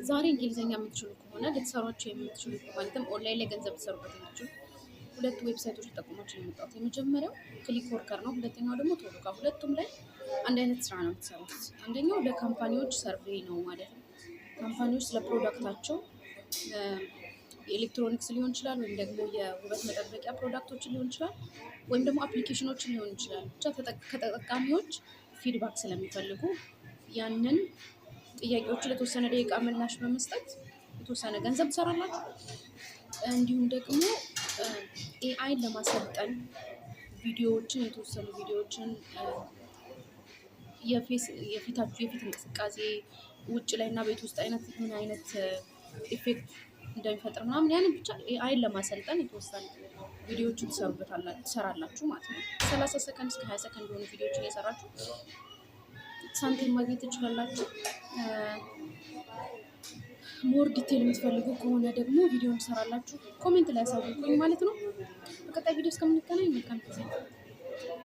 ዛሬ እንግሊዝኛ የምትችሉ ከሆነ ልትሰሯቸው የምትችሉ ማለትም ኦንላይን ላይ ገንዘብ ልትሰሩበት የምትችሉ ሁለት ዌብሳይቶች ልጠቁማችሁ ነው የመጣሁት። የመጀመሪያው ክሊክ ወርከር ነው። ሁለተኛው ደግሞ ቶሎካ። ሁለቱም ላይ አንድ አይነት ስራ ነው የምትሰሩት። አንደኛው ለካምፓኒዎች ሰርቬይ ነው ማለት ነው። ካምፓኒዎች ስለ ፕሮዳክታቸው የኤሌክትሮኒክስ ሊሆን ይችላል፣ ወይም ደግሞ የውበት መጠበቂያ ፕሮዳክቶችን ሊሆን ይችላል፣ ወይም ደግሞ አፕሊኬሽኖችን ሊሆን ይችላል። ብቻ ከተጠቃሚዎች ፊድባክ ስለሚፈልጉ ያንን ጥያቄዎች ለተወሰነ ደቂቃ ምላሽ በመስጠት የተወሰነ ገንዘብ ትሰራላችሁ። እንዲሁም ደግሞ ኤአይን ለማሰልጠን ቪዲዮዎችን የተወሰኑ ቪዲዮዎችን የፊት እንቅስቃሴ ውጭ ላይ እና ቤት ውስጥ ምን አይነት ኢፌክት እንደሚፈጥር ምናምን ያንን ብቻ ኤአይን ለማሰልጠን የተወሰኑ ቪዲዮዎችን ትሰራላችሁ ማለት ነው። 30 ሰከንድ እስከ 20 ሰከንድ የሆኑ ቪዲዮዎችን እየሰራችሁ ሳንቲም ማግኘት ትችላላችሁ። ሞር ዲቴል የምትፈልጉ ከሆነ ደግሞ ቪዲዮ እንሰራላችሁ ኮሜንት ላይ አሳውቁኝ ማለት ነው። በቀጣይ ቪዲዮ እስከምንገናኝ መልካም ጊዜ።